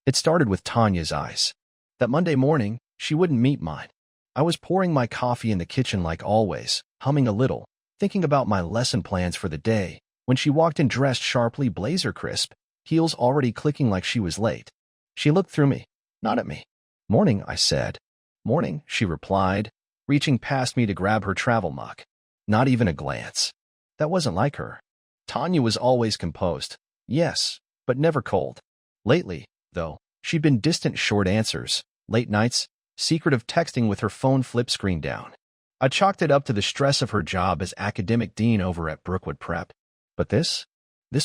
It started with Tanya's eyes. That Monday morning, she wouldn't meet mine. I was pouring my coffee in the kitchen like always, humming a little, thinking about my lesson plans for the day, when she walked in dressed sharply, blazer crisp, heels already clicking like she was late. She looked through me, not at me. "Morning," I said. "Morning," she replied, reaching past me to grab her travel mug. Not even a glance. That wasn't like her. Tanya was always composed. Yes, but never cold. Lately, though, she'd been distant short answers, late nights, secretive texting with her phone flip screen down. I chalked it up to the stress of her job as academic dean over at Brookwood Prep. But this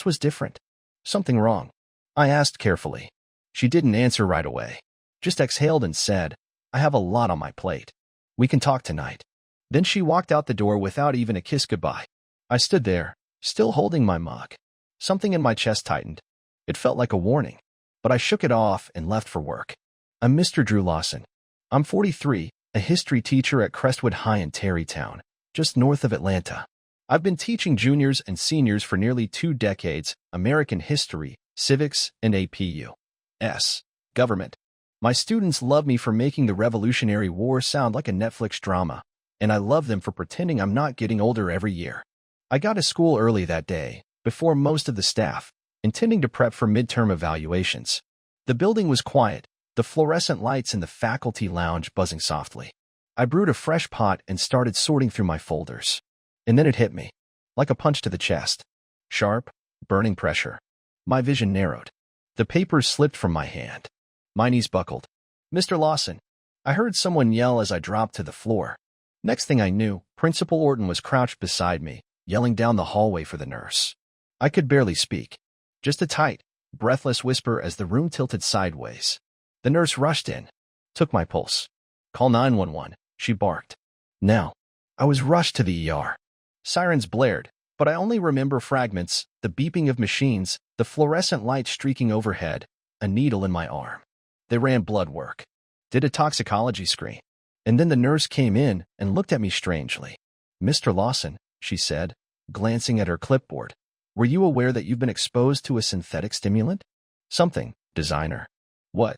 was different. Something wrong? I asked carefully. She didn't answer right away. Just exhaled and said, "I have a lot on my plate. We can talk tonight." Then she walked out the door without even a kiss goodbye. I stood there, still holding my mug. Something in my chest tightened. It felt like a warning, but I shook it off and left for work. I'm Mr. Drew Lawson. I'm 43, a history teacher at Crestwood High in Tarrytown, just north of Atlanta. I've been teaching juniors and seniors for nearly 2 decades, American history, civics, and APUS, government. My students love me for making the Revolutionary War sound like a Netflix drama, and I love them for pretending I'm not getting older every year. I got to school early that day, before most of the staff, intending to prep for midterm evaluations. The building was quiet, the fluorescent lights in the faculty lounge buzzing softly. I brewed a fresh pot and started sorting through my folders. And then it hit me, like a punch to the chest. Sharp, burning pressure. My vision narrowed. The papers slipped from my hand. My knees buckled. "Mr. Lawson," I heard someone yell as I dropped to the floor. Next thing I knew, Principal Orton was crouched beside me, yelling down the hallway for the nurse. I could barely speak. Just a tight, breathless whisper as the room tilted sideways. The nurse rushed in, took my pulse. "Call 911, she barked. Now, I was rushed to the ER. Sirens blared, but I only remember fragments, the beeping of machines, the fluorescent light streaking overhead, a needle in my arm. They ran blood work, did a toxicology screen. And then the nurse came in and looked at me strangely. "Mr. Lawson," she said, glancing at her clipboard, "were you aware that you've been exposed to a synthetic stimulant?" "Something, designer." "What?"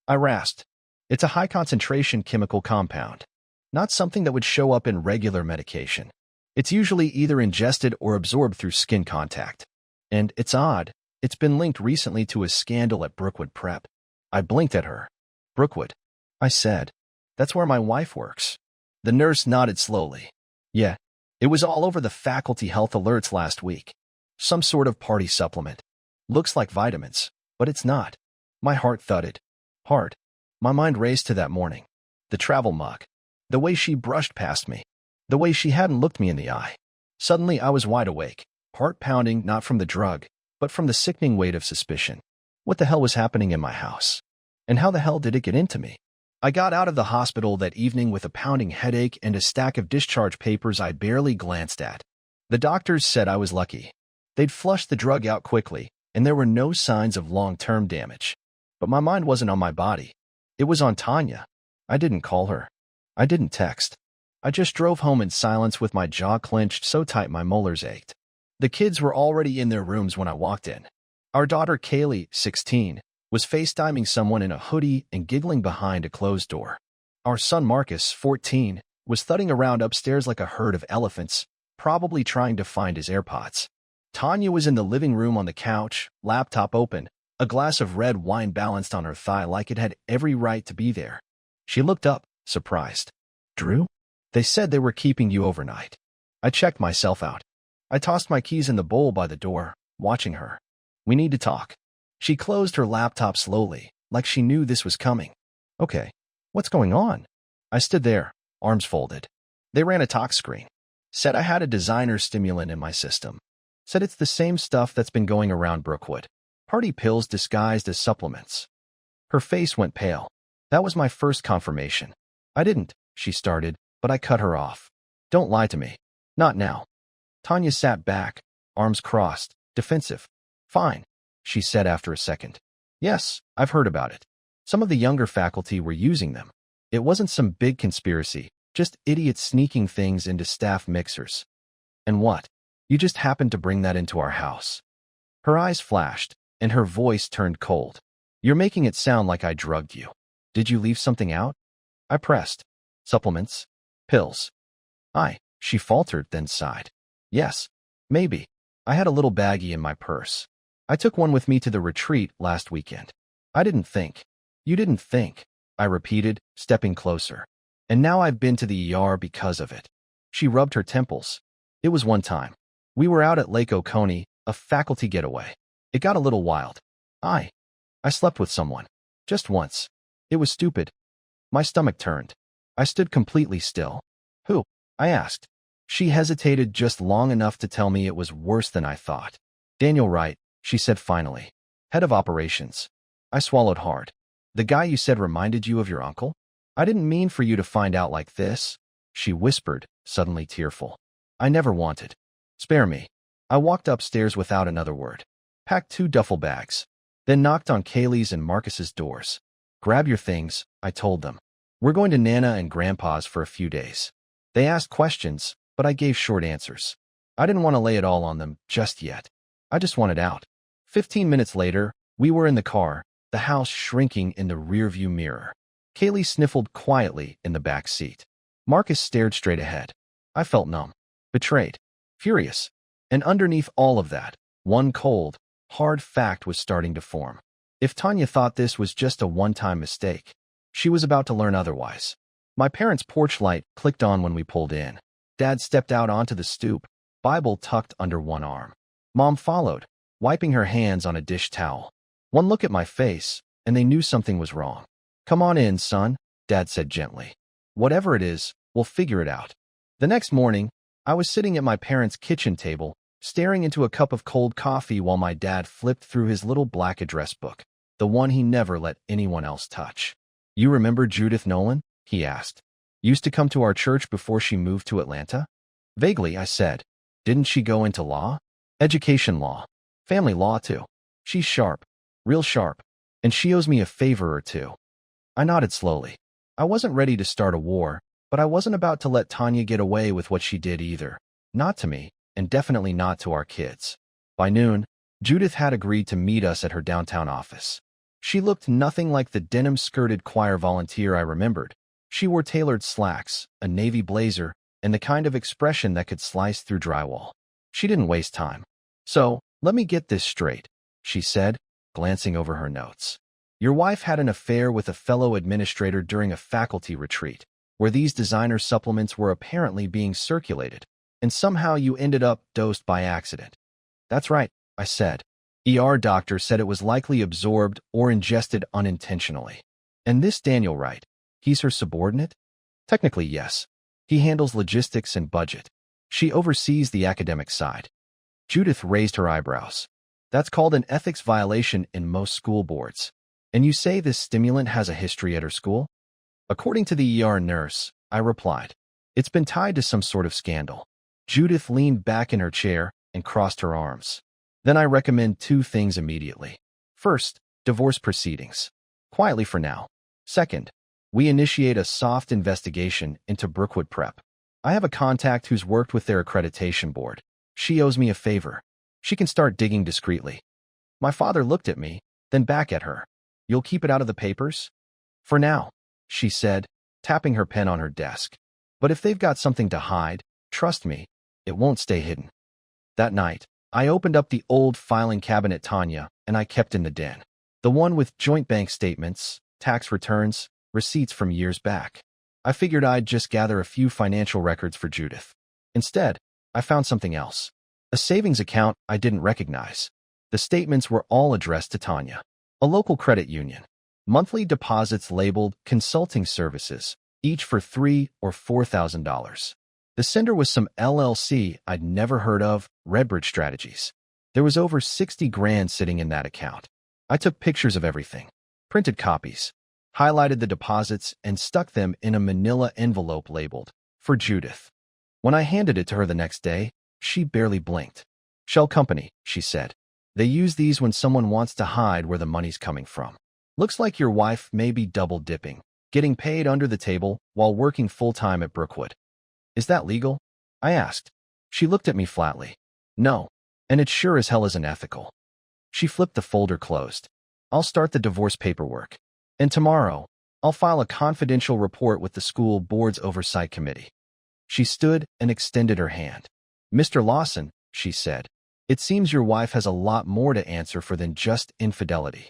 I rasped. "It's a high-concentration chemical compound. Not something that would show up in regular medication. It's usually either ingested or absorbed through skin contact. And it's odd, it's been linked recently to a scandal at Brookwood Prep." I blinked at her. "Brookwood," I said. "That's where my wife works." The nurse nodded slowly. "Yeah, it was all over the faculty health alerts last week. Some sort of party supplement. Looks like vitamins, but it's not." My heart thudded. Hard. My mind raced to that morning. The travel mug. The way she brushed past me. The way she hadn't looked me in the eye. Suddenly I was wide awake, heart pounding not from the drug, but from the sickening weight of suspicion. What the hell was happening in my house? And how the hell did it get into me? I got out of the hospital that evening with a pounding headache and a stack of discharge papers I barely glanced at. The doctors said I was lucky. They'd flushed the drug out quickly, and there were no signs of long-term damage. But my mind wasn't on my body. It was on Tanya. I didn't call her. I didn't text. I just drove home in silence with my jaw clenched so tight my molars ached. The kids were already in their rooms when I walked in. Our daughter Kaylee, 16, was FaceTiming someone in a hoodie and giggling behind a closed door. Our son Marcus, 14, was thudding around upstairs like a herd of elephants, probably trying to find his AirPods. Tanya was in the living room on the couch, laptop open, a glass of red wine balanced on her thigh like it had every right to be there. She looked up, surprised. "Drew? They said they were keeping you overnight." I checked myself out. I tossed my keys in the bowl by the door, watching her. "We need to talk." She closed her laptop slowly, like she knew this was coming. "Okay, what's going on?" I stood there, arms folded. They ran a tox screen. Said I had a designer stimulant in my system. Said it's the same stuff that's been going around Brookwood. Party pills disguised as supplements. Her face went pale. That was my first confirmation. "I didn't," she started, but I cut her off. "Don't lie to me. Not now." Tanya sat back, arms crossed, defensive. "Fine," she said after a second. "Yes, I've heard about it. Some of the younger faculty were using them. It wasn't some big conspiracy, just idiots sneaking things into staff mixers. And what? You just happened to bring that into our house." Her eyes flashed, and her voice turned cold. You're making it sound like I drugged you. Did you leave something out? I pressed. Supplements? Pills? She faltered, then sighed. Yes, maybe. I had a little baggie in my purse. I took one with me to the retreat last weekend. I didn't think. You didn't think, I repeated, stepping closer. And now I've been to the ER because of it. She rubbed her temples. It was one time. We were out at Lake Oconee, a faculty getaway. It got a little wild. I slept with someone. Just once. It was stupid. My stomach turned. I stood completely still. Who? I asked. She hesitated just long enough to tell me it was worse than I thought. Daniel Wright, she said finally. Head of operations. I swallowed hard. The guy you said reminded you of your uncle? I didn't mean for you to find out like this, she whispered, suddenly tearful. I never wanted. Spare me. I walked upstairs without another word. Packed 2 duffel bags. Then knocked on Kaylee's and Marcus's doors. Grab your things, I told them. We're going to Nana and Grandpa's for a few days. They asked questions, but I gave short answers. I didn't want to lay it all on them just yet. I just wanted out. 15 minutes later, we were in the car, the house shrinking in the rearview mirror. Kaylee sniffled quietly in the back seat. Marcus stared straight ahead. I felt numb, betrayed, furious. And underneath all of that, one cold, hard fact was starting to form. If Tanya thought this was just a one-time mistake, she was about to learn otherwise. My parents' porch light clicked on when we pulled in. Dad stepped out onto the stoop, Bible tucked under one arm. Mom followed, wiping her hands on a dish towel. One look at my face, and they knew something was wrong. Come on in, son, Dad said gently. Whatever it is, we'll figure it out. The next morning, I was sitting at my parents' kitchen table, staring into a cup of cold coffee while my dad flipped through his little black address book, the one he never let anyone else touch. You remember Judith Nolan? He asked. Used to come to our church before she moved to Atlanta? Vaguely, I said. Didn't she go into law? Education law. Family law, too. She's sharp. Real sharp. And she owes me a favor or two. I nodded slowly. I wasn't ready to start a war, but I wasn't about to let Tanya get away with what she did either. Not to me, and definitely not to our kids. By noon, Judith had agreed to meet us at her downtown office. She looked nothing like the denim-skirted choir volunteer I remembered. She wore tailored slacks, a navy blazer, and the kind of expression that could slice through drywall. She didn't waste time. So, let me get this straight, she said, glancing over her notes. Your wife had an affair with a fellow administrator during a faculty retreat, where these designer supplements were apparently being circulated, and somehow you ended up dosed by accident. That's right, I said. ER doctor said it was likely absorbed or ingested unintentionally. And this Daniel Wright, he's her subordinate? Technically, yes. He handles logistics and budget. She oversees the academic side. Judith raised her eyebrows. That's called an ethics violation in most school boards. And you say this stimulant has a history at her school? According to the ER nurse, I replied. It's been tied to some sort of scandal. Judith leaned back in her chair and crossed her arms. Then I recommend 2 things immediately. First, divorce proceedings. Quietly for now. Second, we initiate a soft investigation into Brookwood Prep. I have a contact who's worked with their accreditation board. She owes me a favor. She can start digging discreetly. My father looked at me, then back at her. You'll keep it out of the papers? For now, she said, tapping her pen on her desk. But if they've got something to hide, trust me, it won't stay hidden. That night, I opened up the old filing cabinet Tanya and I kept in the den. The one with joint bank statements, tax returns, receipts from years back. I figured I'd just gather a few financial records for Judith. Instead, I found something else. A savings account I didn't recognize. The statements were all addressed to Tanya. A local credit union. Monthly deposits labeled consulting services, each for $3,000 or $4,000. The sender was some LLC I'd never heard of, Redbridge Strategies. There was over 60 grand sitting in that account. I took pictures of everything, printed copies, highlighted the deposits, and stuck them in a manila envelope labeled, for Judith. When I handed it to her the next day, she barely blinked. Shell company, she said. They use these when someone wants to hide where the money's coming from. Looks like your wife may be double dipping, getting paid under the table while working full-time at Brookwood. Is that legal? I asked. She looked at me flatly. No, and it sure as hell isn't ethical. She flipped the folder closed. I'll start the divorce paperwork. And tomorrow, I'll file a confidential report with the school board's oversight committee. She stood and extended her hand. Mr. Lawson, she said, it seems your wife has a lot more to answer for than just infidelity.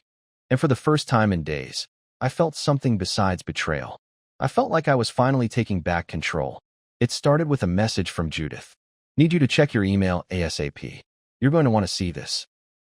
And for the first time in days, I felt something besides betrayal. I felt like I was finally taking back control. It started with a message from Judith. Need you to check your email ASAP. You're going to want to see this.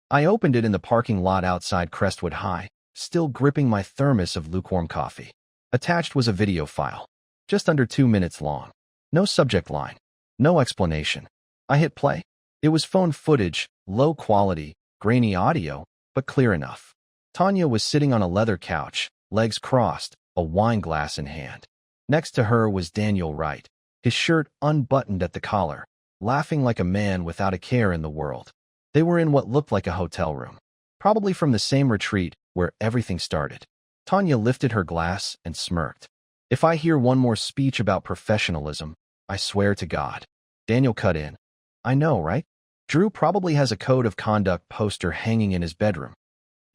I opened it in the parking lot outside Crestwood High, still gripping my thermos of lukewarm coffee. Attached was a video file, just under 2 minutes long. No subject line, no explanation. I hit play. It was phone footage, low quality, grainy audio, but clear enough. Tanya was sitting on a leather couch, legs crossed, a wine glass in hand. Next to her was Daniel Wright, his shirt unbuttoned at the collar, laughing like a man without a care in the world. They were in what looked like a hotel room, probably from the same retreat where everything started. Tanya lifted her glass and smirked. If I hear one more speech about professionalism, I swear to God. Daniel cut in. I know, right? Drew probably has a code of conduct poster hanging in his bedroom.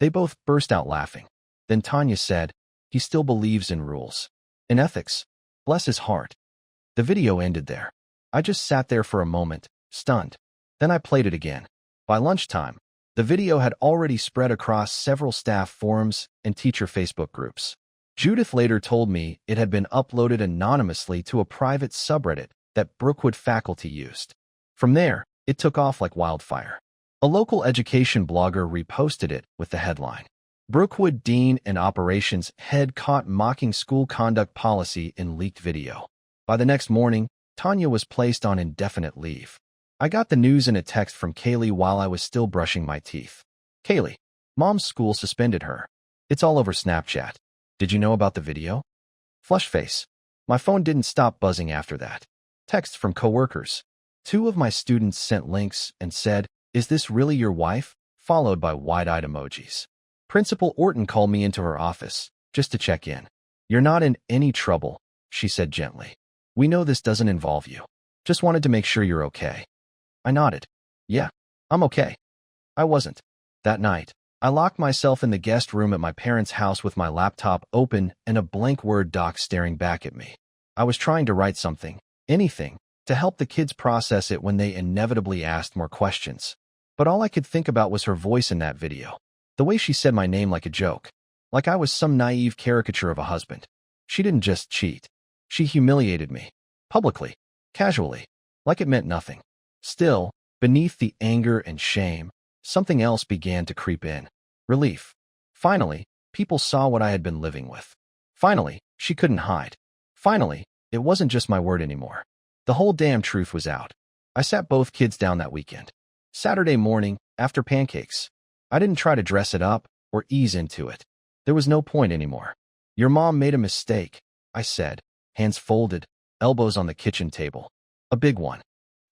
They both burst out laughing. Then Tanya said, he still believes in rules. In ethics. Bless his heart. The video ended there. I just sat there for a moment, stunned. Then I played it again. By lunchtime, the video had already spread across several staff forums and teacher Facebook groups. Judith later told me it had been uploaded anonymously to a private subreddit that Brookwood faculty used. From there, it took off like wildfire. A local education blogger reposted it with the headline, Brookwood Dean and Operations Head Caught Mocking School Conduct Policy in Leaked Video. By the next morning, Tanya was placed on indefinite leave. I got the news in a text from Kaylee while I was still brushing my teeth. Kaylee, Mom's school suspended her. It's all over Snapchat. Did you know about the video? Flush face. My phone didn't stop buzzing after that. Texts from coworkers. 2 of my students sent links and said, is this really your wife? Followed by wide-eyed emojis. Principal Orton called me into her office, just to check in. You're not in any trouble, she said gently. We know this doesn't involve you. Just wanted to make sure you're okay. I nodded. Yeah, I'm okay. I wasn't. That night, I locked myself in the guest room at my parents' house with my laptop open and a blank Word doc staring back at me. I was trying to write something, anything, to help the kids process it when they inevitably asked more questions. But all I could think about was her voice in that video. The way she said my name like a joke. Like I was some naive caricature of a husband. She didn't just cheat. She humiliated me. Publicly. Casually. Like it meant nothing. Still, beneath the anger and shame, something else began to creep in. Relief. Finally, people saw what I had been living with. Finally, she couldn't hide. Finally, it wasn't just my word anymore. The whole damn truth was out. I sat both kids down that weekend. Saturday morning, after pancakes. I didn't try to dress it up or ease into it. There was no point anymore. Your mom made a mistake, I said, hands folded, elbows on the kitchen table. A big one.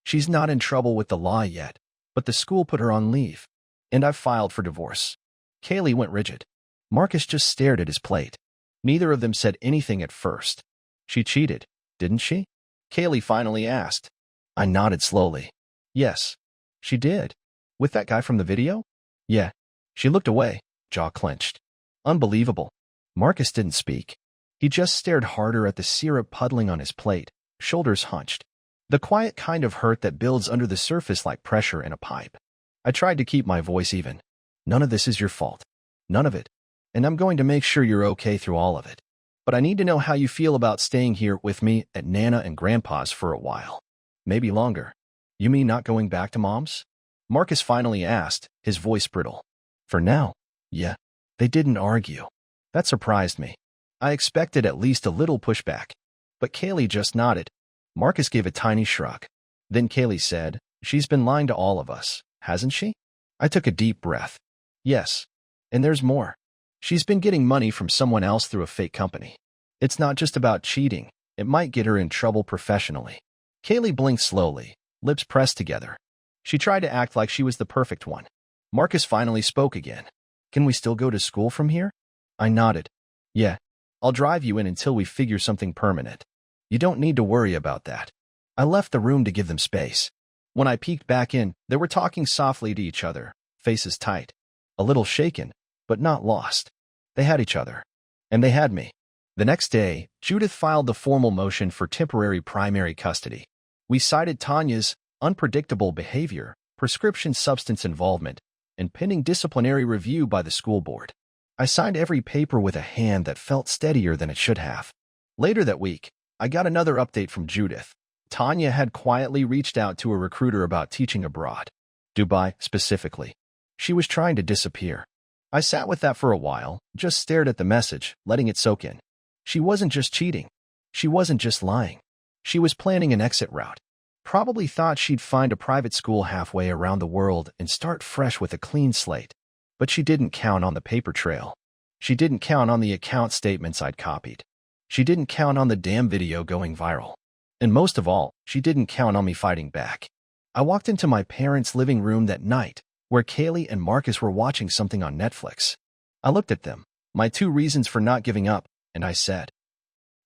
She's not in trouble with the law yet, but the school put her on leave. And I've filed for divorce. Kaylee went rigid. Marcus just stared at his plate. Neither of them said anything at first. She cheated, didn't she? Kaylee finally asked. I nodded slowly. Yes, she did. With that guy from the video? Yeah. She looked away, jaw clenched. Unbelievable. Marcus didn't speak. He just stared harder at the syrup puddling on his plate, shoulders hunched. The quiet kind of hurt that builds under the surface like pressure in a pipe. I tried to keep my voice even. None of this is your fault. None of it. And I'm going to make sure you're okay through all of it. But I need to know how you feel about staying here with me at Nana and Grandpa's for a while. Maybe longer. You mean not going back to Mom's? Marcus finally asked, his voice brittle. For now, yeah. They didn't argue. That surprised me. I expected at least a little pushback. But Kaylee just nodded. Marcus gave a tiny shrug. Then Kaylee said, she's been lying to all of us, hasn't she? I took a deep breath. Yes. And there's more. She's been getting money from someone else through a fake company. It's not just about cheating. It might get her in trouble professionally. Kaylee blinked slowly, lips pressed together. She tried to act like she was the perfect one. Marcus finally spoke again. Can we still go to school from here? I nodded. Yeah. I'll drive you in until we figure something permanent. You don't need to worry about that. I left the room to give them space. When I peeked back in, they were talking softly to each other, faces tight. A little shaken, but not lost. They had each other. And they had me. The next day, Judith filed the formal motion for temporary primary custody. We cited Tanya's unpredictable behavior, prescription substance involvement, and pending disciplinary review by the school board. I signed every paper with a hand that felt steadier than it should have. Later that week, I got another update from Judith. Tanya had quietly reached out to a recruiter about teaching abroad. Dubai, specifically. She was trying to disappear. I sat with that for a while, just stared at the message, letting it soak in. She wasn't just cheating. She wasn't just lying. She was planning an exit route. Probably thought she'd find a private school halfway around the world and start fresh with a clean slate. But she didn't count on the paper trail. She didn't count on the account statements I'd copied. She didn't count on the damn video going viral. And most of all, she didn't count on me fighting back. I walked into my parents' living room that night, where Kaylee and Marcus were watching something on Netflix. I looked at them, my two reasons for not giving up, and I said,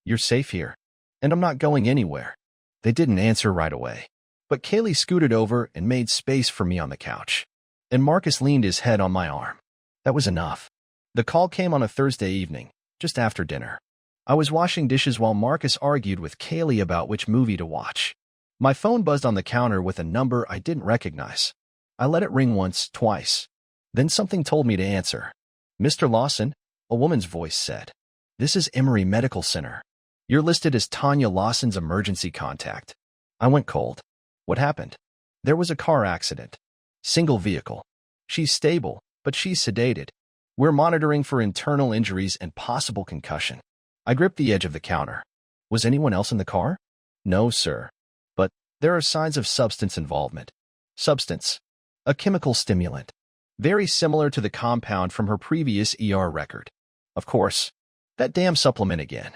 "You're safe here, and I'm not going anywhere." They didn't answer right away. But Kaylee scooted over and made space for me on the couch. And Marcus leaned his head on my arm. That was enough. The call came on a Thursday evening, just after dinner. I was washing dishes while Marcus argued with Kaylee about which movie to watch. My phone buzzed on the counter with a number I didn't recognize. I let it ring once, twice. Then something told me to answer. "Mr. Lawson," a woman's voice said. "This is Emory Medical Center. You're listed as Tanya Lawson's emergency contact." I went cold. What happened? There was a car accident. Single vehicle. She's stable, but she's sedated. We're monitoring for internal injuries and possible concussion. I gripped the edge of the counter. Was anyone else in the car? No, sir. But there are signs of substance involvement. Substance. A chemical stimulant. Very similar to the compound from her previous ER record. Of course. That damn supplement again.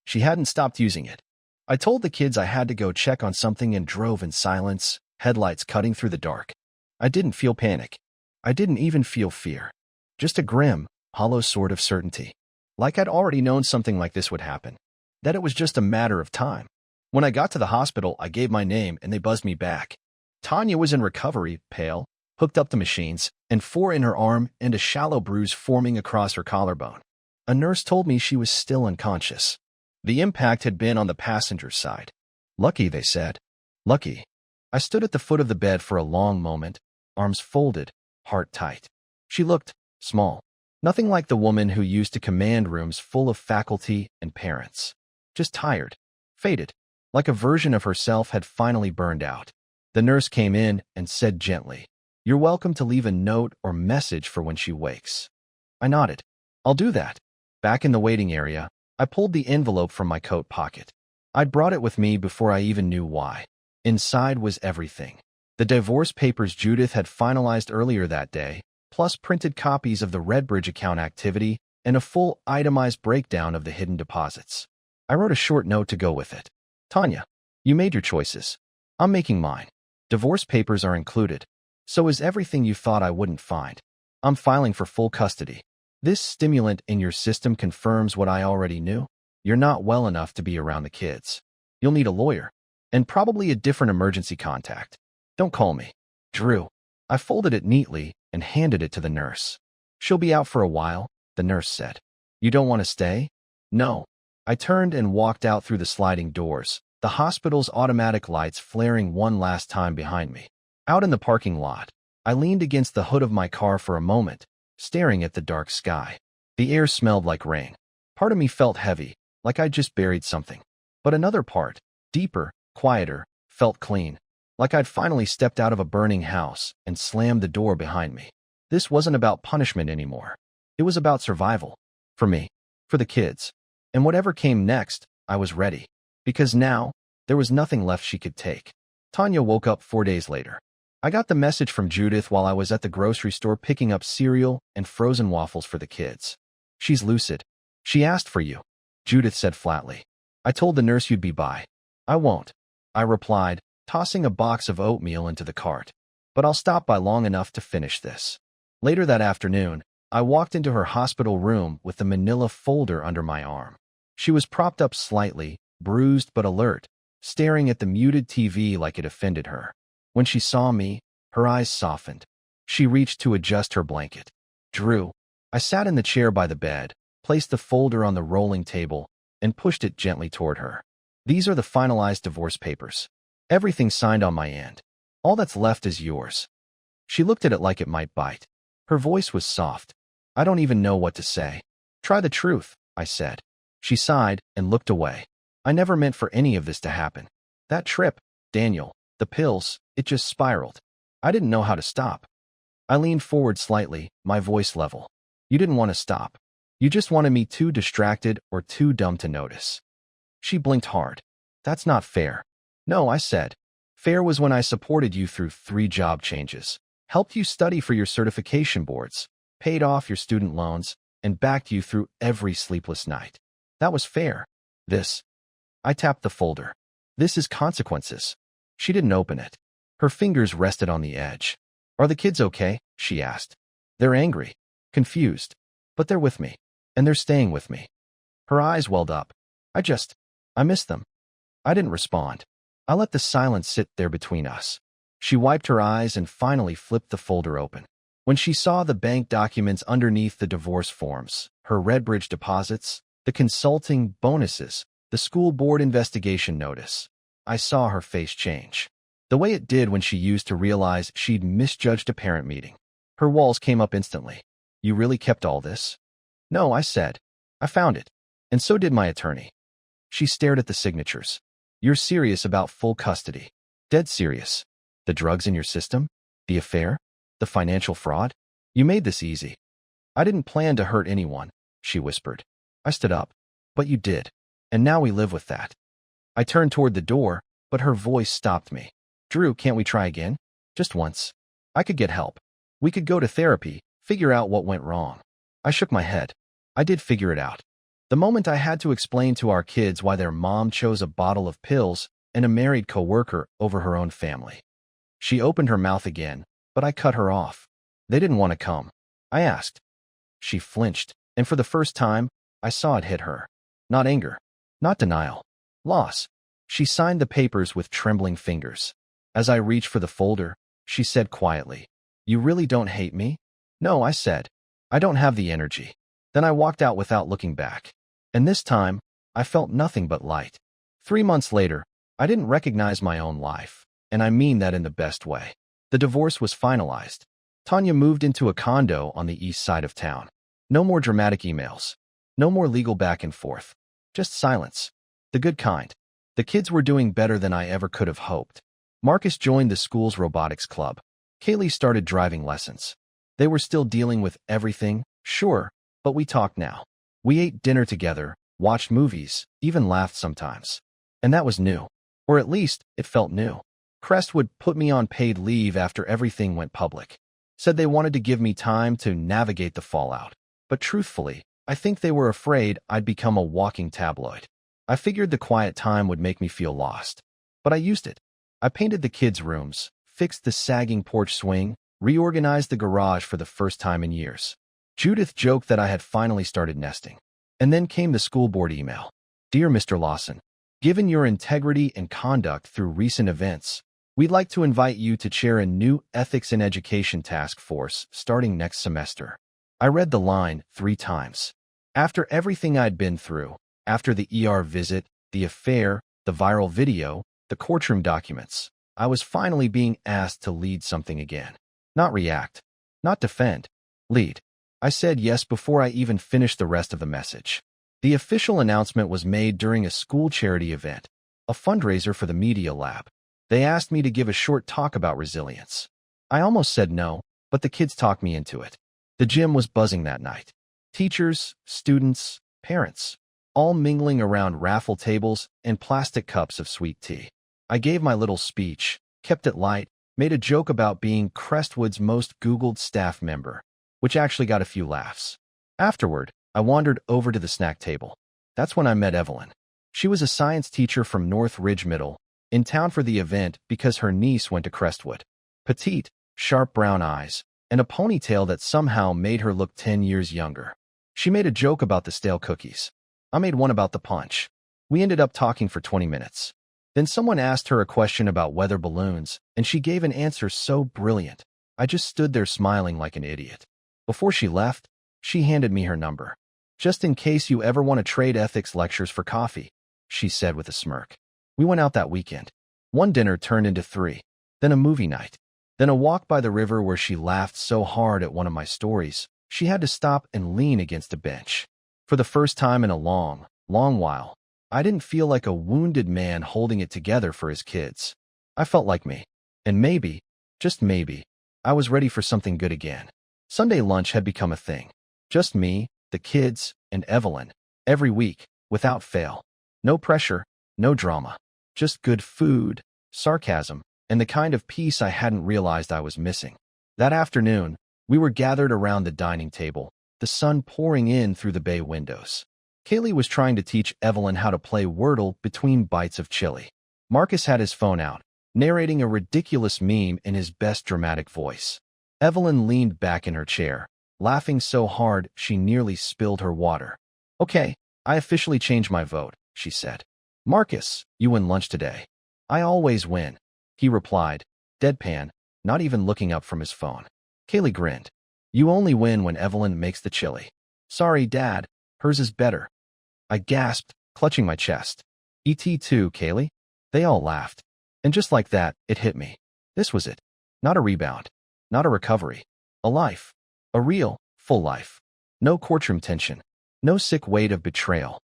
She hadn't stopped using it. I told the kids I had to go check on something and drove in silence, headlights cutting through the dark. I didn't feel panic. I didn't even feel fear. Just a grim, hollow sort of certainty. Like I'd already known something like this would happen. That it was just a matter of time. When I got to the hospital, I gave my name and they buzzed me back. Tanya was in recovery, pale, hooked up to machines, and 4 in her arm and a shallow bruise forming across her collarbone. A nurse told me she was still unconscious. The impact had been on the passenger's side. Lucky, they said. Lucky. I stood at the foot of the bed for a long moment, arms folded, heart tight. She looked small. Nothing like the woman who used to command rooms full of faculty and parents. Just tired, faded, like a version of herself had finally burned out. The nurse came in and said gently, "You're welcome to leave a note or message for when she wakes." I nodded. "I'll do that." Back in the waiting area, I pulled the envelope from my coat pocket. I'd brought it with me before I even knew why. Inside was everything. The divorce papers Judith had finalized earlier that day, plus printed copies of the Redbridge account activity and a full itemized breakdown of the hidden deposits. I wrote a short note to go with it. "Tanya, you made your choices. I'm making mine. Divorce papers are included. So is everything you thought I wouldn't find. I'm filing for full custody. This stimulant in your system confirms what I already knew. You're not well enough to be around the kids. You'll need a lawyer. And probably a different emergency contact. Don't call me. Drew." I folded it neatly and handed it to the nurse. "She'll be out for a while," the nurse said. "You don't want to stay?" "No." I turned and walked out through the sliding doors, the hospital's automatic lights flaring one last time behind me. Out in the parking lot, I leaned against the hood of my car for a moment, staring at the dark sky. The air smelled like rain. Part of me felt heavy, like I'd just buried something. But another part, deeper, quieter, felt clean, like I'd finally stepped out of a burning house and slammed the door behind me. This wasn't about punishment anymore. It was about survival. For me, for the kids. And whatever came next, I was ready. Because now, there was nothing left she could take. Tanya woke up 4 days later. I got the message from Judith while I was at the grocery store picking up cereal and frozen waffles for the kids. "She's lucid. She asked for you," Judith said flatly. "I told the nurse you'd be by." "I won't," I replied, tossing a box of oatmeal into the cart. "But I'll stop by long enough to finish this." Later that afternoon, I walked into her hospital room with the manila folder under my arm. She was propped up slightly, bruised but alert, staring at the muted TV like it offended her. When she saw me, her eyes softened. She reached to adjust her blanket. "Drew, I sat in the chair by the bed, placed the folder on the rolling table, and pushed it gently toward her. These are the finalized divorce papers. Everything signed on my end. All that's left is yours. She looked at it like it might bite. Her voice was soft. I don't even know what to say. Try the truth, I said. She sighed and looked away. I never meant for any of this to happen. That trip, Daniel, the pills, it just spiraled. I didn't know how to stop. I leaned forward slightly, my voice level. You didn't want to stop. You just wanted me too distracted or too dumb to notice. She blinked hard. That's not fair. No, I said. Fair was when I supported you through 3 job changes, helped you study for your certification boards, paid off your student loans, and backed you through every sleepless night. That was fair. This. I tapped the folder. This is consequences. She didn't open it. Her fingers rested on the edge. Are the kids okay? She asked. They're angry, confused, but they're with me, and they're staying with me. Her eyes welled up. I miss them. I didn't respond. I let the silence sit there between us. She wiped her eyes and finally flipped the folder open. When she saw the bank documents underneath the divorce forms, her Redbridge deposits, the consulting bonuses, the school board investigation notice, I saw her face change. The way it did when she used to realize she'd misjudged a parent meeting. Her walls came up instantly. You really kept all this? No, I said. I found it. And so did my attorney. She stared at the signatures. You're serious about full custody. Dead serious. The drugs in your system? The affair? The financial fraud? You made this easy. I didn't plan to hurt anyone, she whispered. I stood up. But you did. And now we live with that. I turned toward the door, but her voice stopped me. Drew, can't we try again? Just once. I could get help. We could go to therapy, figure out what went wrong. I shook my head. I did figure it out. The moment I had to explain to our kids why their mom chose a bottle of pills and a married coworker over her own family. She opened her mouth again, but I cut her off. They didn't want to come. I asked. She flinched, and for the first time, I saw it hit her. Not anger. Not denial. Loss. She signed the papers with trembling fingers. As I reached for the folder, she said quietly, You really don't hate me? No, I said. I don't have the energy. Then I walked out without looking back. And this time, I felt nothing but light. 3 months later, I didn't recognize my own life, and I mean that in the best way. The divorce was finalized. Tanya moved into a condo on the east side of town. No more dramatic emails. No more legal back and forth. Just silence. The good kind. The kids were doing better than I ever could have hoped. Marcus joined the school's robotics club. Kaylee started driving lessons. They were still dealing with everything, sure, but we talked now. We ate dinner together, watched movies, even laughed sometimes. And that was new. Or at least, it felt new. Crestwood put me on paid leave after everything went public. Said they wanted to give me time to navigate the fallout. But truthfully, I think they were afraid I'd become a walking tabloid. I figured the quiet time would make me feel lost. But I used it. I painted the kids' rooms, fixed the sagging porch swing, reorganized the garage for the first time in years. Judith joked that I had finally started nesting. And then came the school board email. Dear Mr. Lawson, given your integrity and conduct through recent events, we'd like to invite you to chair a new Ethics in Education task force starting next semester. I read the line 3 times. After everything I'd been through, after the ER visit, the affair, the viral video, the courtroom documents, I was finally being asked to lead something again. Not react. Not defend. Lead. I said yes before I even finished the rest of the message. The official announcement was made during a school charity event, a fundraiser for the Media Lab. They asked me to give a short talk about resilience. I almost said no, but the kids talked me into it. The gym was buzzing that night. Teachers, students, parents, all mingling around raffle tables and plastic cups of sweet tea. I gave my little speech, kept it light, made a joke about being Crestwood's most Googled staff member, which actually got a few laughs. Afterward, I wandered over to the snack table. That's when I met Evelyn. She was a science teacher from North Ridge Middle, in town for the event because her niece went to Crestwood. Petite, sharp brown eyes, and a ponytail that somehow made her look 10 years younger. She made a joke about the stale cookies. I made one about the punch. We ended up talking for 20 minutes. Then someone asked her a question about weather balloons, and she gave an answer so brilliant. I just stood there smiling like an idiot. Before she left, She handed me her number. "Just in case you ever want to trade ethics lectures for coffee," she said with a smirk. We went out that weekend. One dinner turned into 3, then a movie night, then a walk by the river where she laughed so hard at one of my stories, she had to stop and lean against a bench. For the first time in a long, long while, I didn't feel like a wounded man holding it together for his kids. I felt like me. And maybe, just maybe, I was ready for something good again. Sunday lunch had become a thing. Just me, the kids, and Evelyn, every week, without fail. No pressure, no drama. Just good food, sarcasm, and the kind of peace I hadn't realized I was missing. That afternoon, we were gathered around the dining table, the sun pouring in through the bay windows. Kaylee was trying to teach Evelyn how to play Wordle between bites of chili. Marcus had his phone out, narrating a ridiculous meme in his best dramatic voice. Evelyn leaned back in her chair, laughing so hard she nearly spilled her water. "Okay, I officially changed my vote," she said. "Marcus, you win lunch today." "I always win," he replied, deadpan, not even looking up from his phone. Kaylee grinned. "You only win when Evelyn makes the chili." "Sorry, Dad, hers is better." I gasped, clutching my chest. "ET too, Kaylee?" They all laughed. And just like that, it hit me. This was it. Not a rebound. Not a recovery. A life. A real, full life. No courtroom tension. No sick weight of betrayal.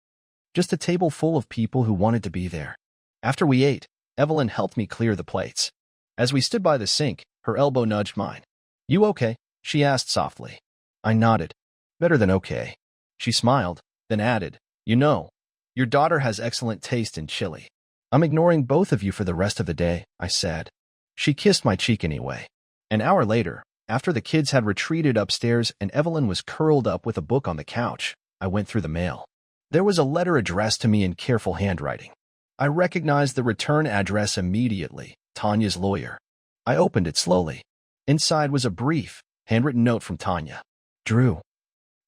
Just a table full of people who wanted to be there. After we ate, Evelyn helped me clear the plates. As we stood by the sink, her elbow nudged mine. "You okay?" she asked softly. I nodded. "Better than okay." She smiled, then added, "You know, your daughter has excellent taste in chili." "I'm ignoring both of you for the rest of the day," I said. She kissed my cheek anyway. An hour later, after the kids had retreated upstairs and Evelyn was curled up with a book on the couch, I went through the mail. There was a letter addressed to me in careful handwriting. I recognized the return address immediately, Tanya's lawyer. I opened it slowly. Inside was a brief, handwritten note from Tanya. "Drew,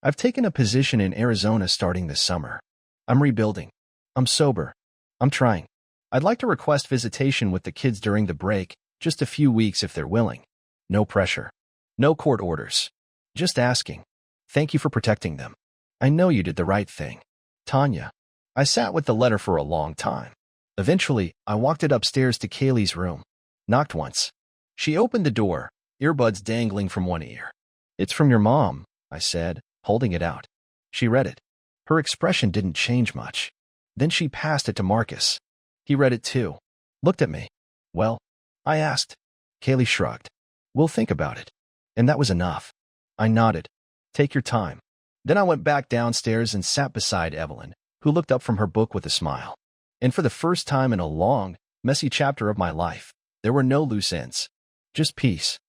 I've taken a position in Arizona starting this summer. I'm rebuilding. I'm sober. I'm trying. I'd like to request visitation with the kids during the break, just a few weeks if they're willing. No pressure. No court orders. Just asking. Thank you for protecting them. I know you did the right thing. Tanya." I sat with the letter for a long time. Eventually, I walked it upstairs to Kaylee's room. Knocked once. She opened the door, earbuds dangling from one ear. "It's from your mom," I said, holding it out. She read it. Her expression didn't change much. Then she passed it to Marcus. He read it too. Looked at me. "Well?" I asked. Kaylee shrugged. "We'll think about it." And that was enough. I nodded. "Take your time." Then I went back downstairs and sat beside Evelyn, who looked up from her book with a smile. And for the first time in a long, messy chapter of my life, there were no loose ends. Just peace.